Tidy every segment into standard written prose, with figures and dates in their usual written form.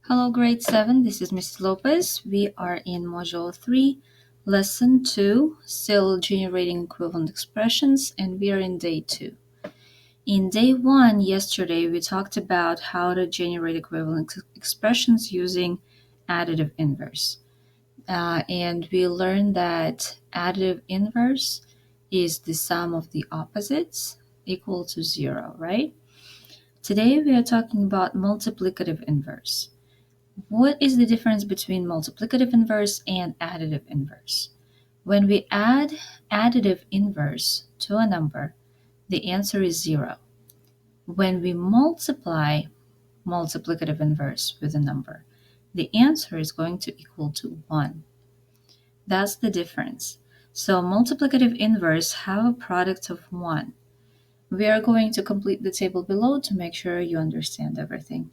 Hello, grade 7. This is Mrs. Lopez. We are in module 3, lesson 2, still generating equivalent expressions, and we are in day 2. In day 1, yesterday, we talked about how to generate equivalent expressions using additive inverse. And we learned that additive inverse is the sum of the opposites equal to 0, right? Today, we are talking about multiplicative inverse. What is the difference between multiplicative inverse and additive inverse? When we add additive inverse to a number, the answer is 0. When we multiply multiplicative inverse with a number, the answer is going to equal to 1. That's the difference. So multiplicative inverse have a product of 1. We are going to complete the table below to make sure you understand everything.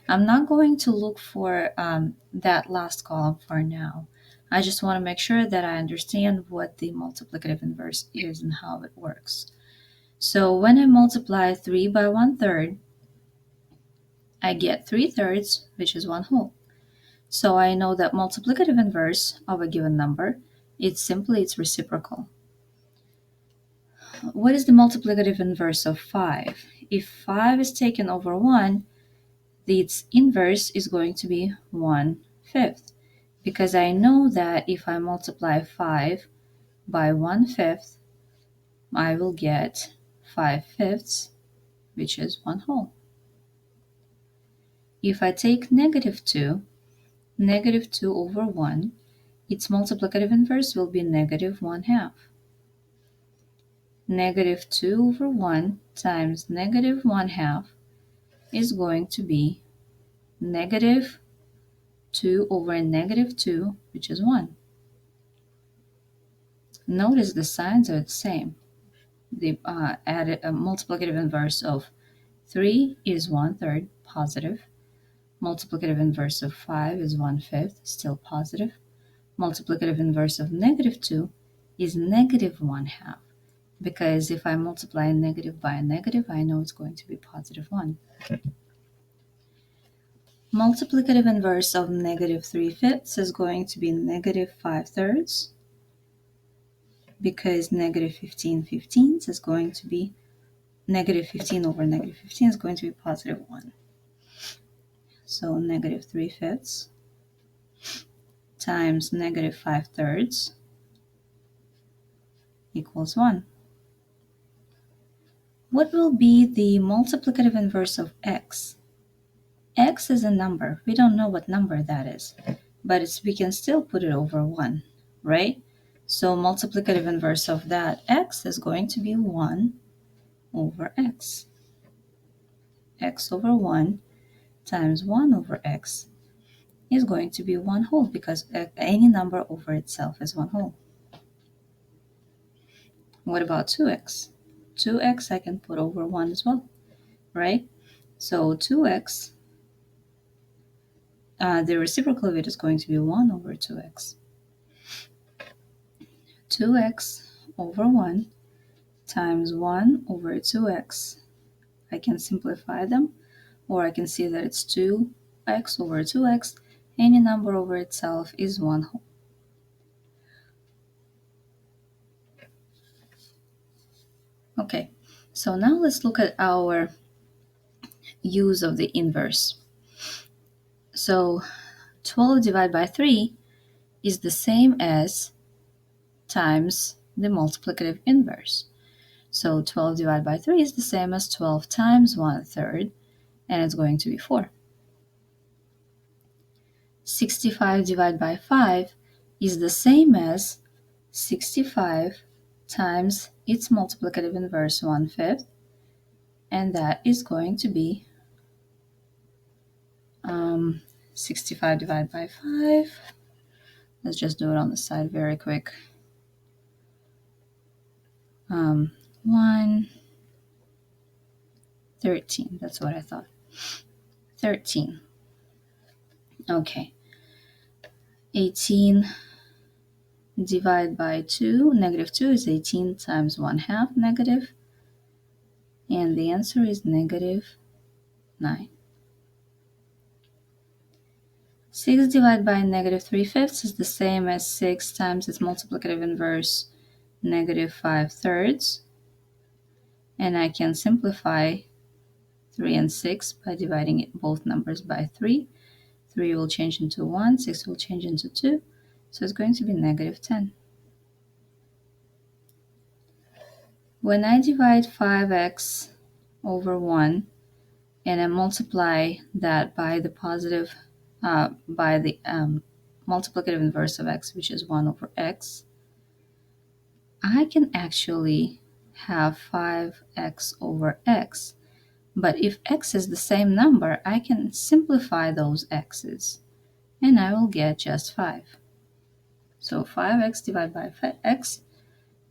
I'm not going to look for that last column for now. I just want to make sure that I understand what the multiplicative inverse is and how it works. So when I multiply 3 by 1/3, I get 3/3, which is 1 whole. So I know that multiplicative inverse of a given number, it's simply its reciprocal. What is the multiplicative inverse of 5? If 5 is taken over 1, its inverse is going to be 1/5, because I know that if I multiply 5 by 1/5, I will get 5/5, which is 1 whole. If I take -2 over 1, its multiplicative inverse will be -1/2. -2 over 1 times -1/2 is going to be -2 over -2, which is 1. Notice the signs are the same. The multiplicative inverse of 3 is 1/3, positive. Multiplicative inverse of 5 is 1/5, still positive. Multiplicative inverse of -2 is -1/2, because if I multiply a negative by a negative, I know it's going to be +1. Multiplicative inverse of -3/5 is going to be -5/3, because -15/15 is going to be -15 over -15 is going to be +1. So -3/5 times -5/3 equals 1. What will be the multiplicative inverse of x? X is a number. We don't know what number that is, but we can still put it over 1, right? So multiplicative inverse of that x is going to be 1 over x. X over 1 times 1 over x is going to be 1 whole, because any number over itself is 1 whole. What about 2x? 2x I can put over 1 as well, right? So 2x, the reciprocal of it is going to be 1 over 2x. 2x over 1 times 1 over 2x. I can simplify them, or I can see that it's 2x over 2x. Any number over itself is 1 whole. Okay, so now let's look at our use of the inverse. So 12 divided by 3 is the same as times the multiplicative inverse. So 12 divided by 3 is the same as 12 times 1/3, and it's going to be 4. 65 divided by 5 is the same as 65 times its multiplicative inverse 1/5, and that is going to be 65 divided by 5. Let's just do it on the side very quick. 13. That's what I thought. 13. Okay. 18 divided by 2. -2 is 18 times 1/2 negative. And the answer is -9. 6 divided by -3/5 is the same as 6 times its multiplicative inverse, -5/3. And I can simplify 3 and 6 by dividing both numbers by 3. 3 will change into 1, 6 will change into 2, so it's going to be -10. When I divide 5x over 1 and I multiply that by the multiplicative inverse of x, which is 1 over x, I can actually have 5x over x. But if x is the same number, I can simplify those x's, and I will get just 5. So 5x divided by x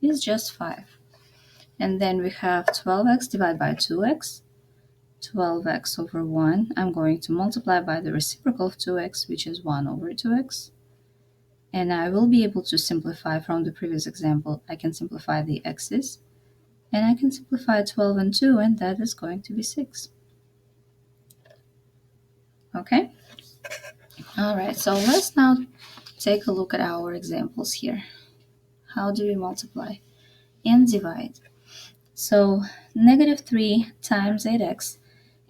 is just 5. And then we have 12x divided by 2x. 12x over 1, I'm going to multiply by the reciprocal of 2x, which is 1 over 2x. And I will be able to simplify from the previous example. I can simplify the x's, and I can simplify 12 and 2, and that is going to be 6. Okay? All right, so let's now take a look at our examples here. How do we multiply and divide? So -3 times 8x,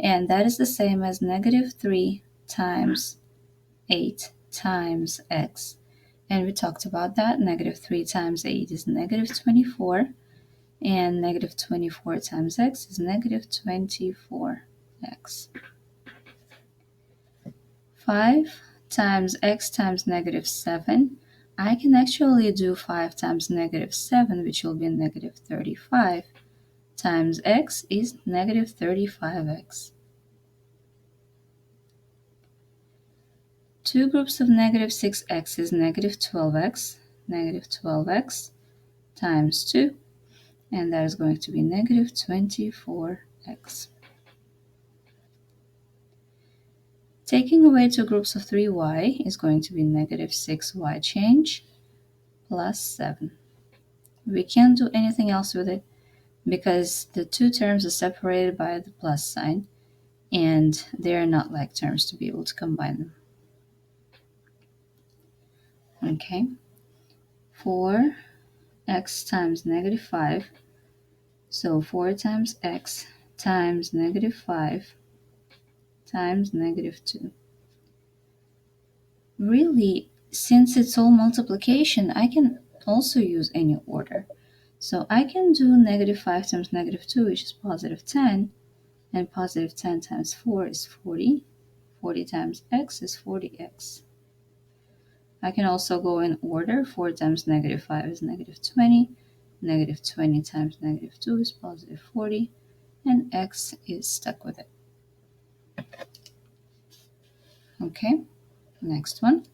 and that is the same as -3 times 8 times x. And we talked about that. -3 times 8 is -24, and -24 times x is -24x. 5 times x times -7. I can actually do 5 times -7, which will be -35, times x is -35x. Two groups of -6x is -12x, -12x times 2, and that is going to be -24x. Taking away two groups of 3y is going to be -6y change plus 7. We can't do anything else with it because the two terms are separated by the plus sign, and they are not like terms to be able to combine them. Okay, 4x times -5, so 4 times x times -5 times -2. Really, since it's all multiplication, I can also use any order. So I can do -5 times -2, which is +10, and +10 times 4 is 40. 40 times x is 40x. I can also go in order. 4 times -5 is -20. -20 times -2 is +40, and x is stuck with it. Okay, next one.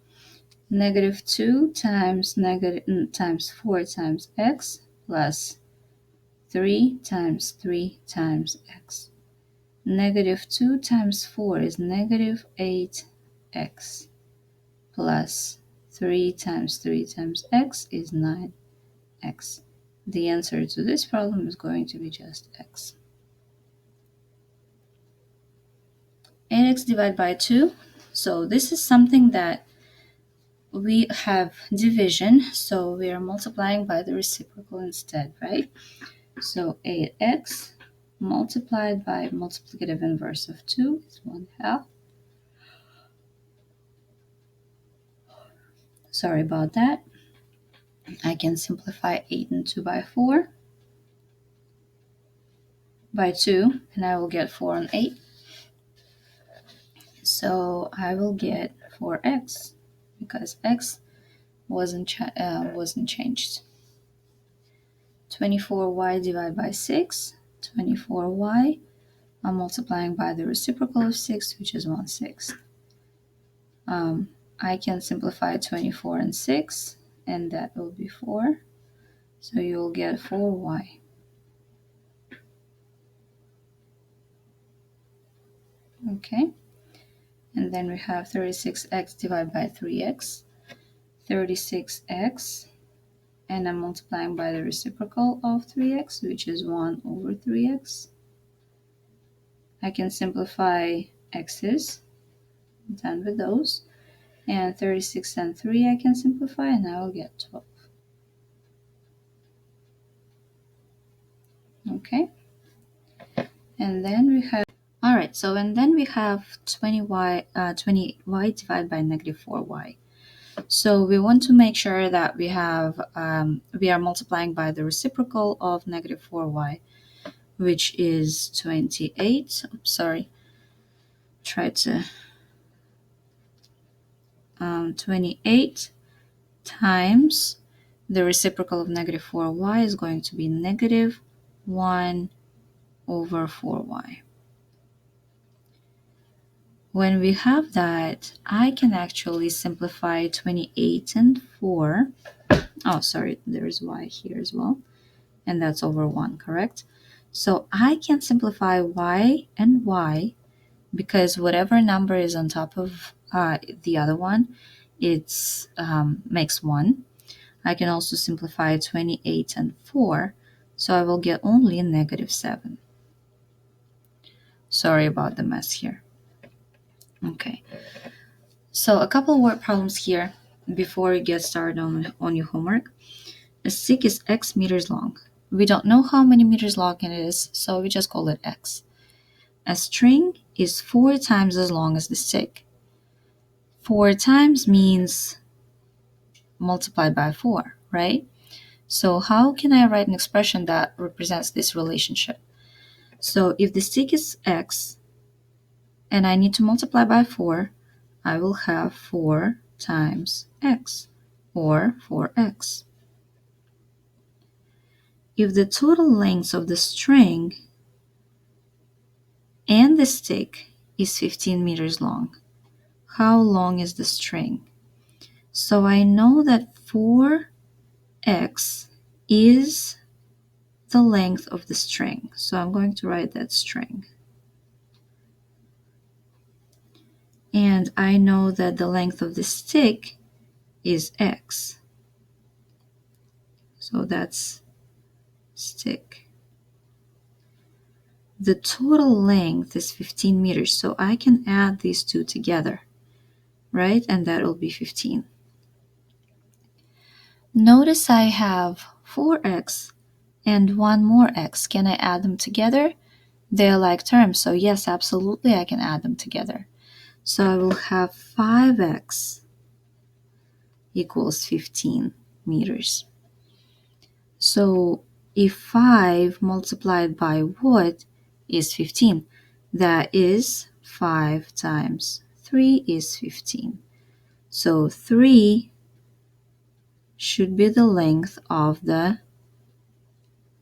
-2 times times 4 times x plus 3 times 3 times x. -2 times 4 is -8x plus 3 times 3 times x is 9x. The answer to this problem is going to be just x. 8x divided by 2. So this is something that we have division, so we are multiplying by the reciprocal instead, right? So 8x multiplied by multiplicative inverse of 2 is 1/2. Sorry about that. I can simplify 8 and 2 by 4 by 2, and I will get 4 and 8. So I will get 4x because x wasn't changed. 24y divided by 6. 24y, I'm multiplying by the reciprocal of 6, which is 1/6. I can simplify 24 and 6, and that will be 4. So you'll get 4y. Okay, and then we have 36x divided by 3x. 36x, and I'm multiplying by the reciprocal of 3x, which is 1 over 3x. I can simplify x's. I'm done with those. And 36 and 3 I can simplify, and I will get 12. Okay. And then we have, all right, so and then we have 28y divided by negative 4y. So we want to make sure that we are multiplying by the reciprocal of negative 4y, which is 28. Oops, sorry. Try to 28 times the reciprocal of negative 4y is going to be negative 1 over 4y. When we have that, I can actually simplify 28 and 4. Oh, sorry, there is y here as well. And that's over 1, correct? So I can simplify y and y because whatever number is on top of the other one, it makes 1. I can also simplify 28 and 4, so I will get only negative 7. Sorry about the mess here. Okay, so a couple word problems here before we get started on your homework. A stick is x meters long. We don't know how many meters long it is, so we just call it x. A string is 4 times as long as the stick. 4 times means multiplied by 4, right? So how can I write an expression that represents this relationship? So if the stick is x and I need to multiply by 4, I will have 4 times x, or 4x. If the total length of the string and the stick is 15 meters long, how long is the string? So I know that 4x is the length of the string. So I'm going to write that string. And I know that the length of the stick is x. So that's stick. The total length is 15 meters, so I can add these two together, right? And that will be 15. Notice I have 4x and one more x. Can I add them together? They're like terms, so yes, absolutely I can add them together. So I will have 5x equals 15 meters. So if 5 multiplied by what is 15? That is 5 times 3 is 15. So 3 should be the length of the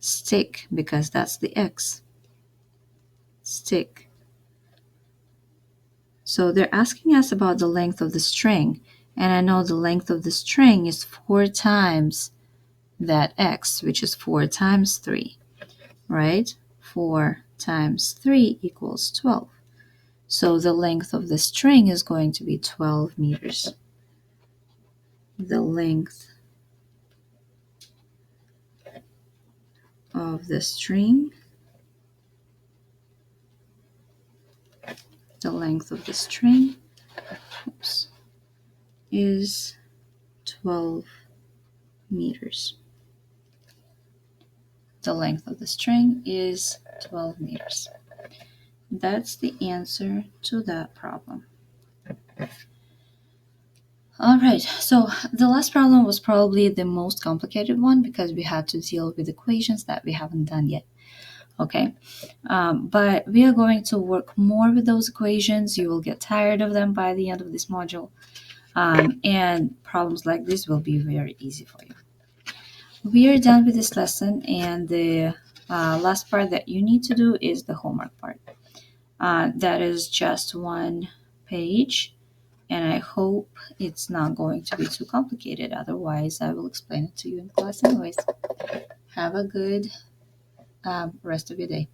stick because that's the x. Stick. So they're asking us about the length of the string, and I know the length of the string is 4 times that x, which is 4 times 3, right? 4 times 3 equals 12. So the length of the string is going to be 12 meters. The length of the string, is 12 meters. The length of the string is 12 meters. That's the answer to that problem. All right, so the last problem was probably the most complicated one because we had to deal with equations that we haven't done yet. Okay, but we are going to work more with those equations. You will get tired of them by the end of this module, and problems like this will be very easy for you. We are done with this lesson, and the last part that you need to do is the homework part. That is just one page, and I hope it's not going to be too complicated. Otherwise, I will explain it to you in class anyways. Have a good rest of your day.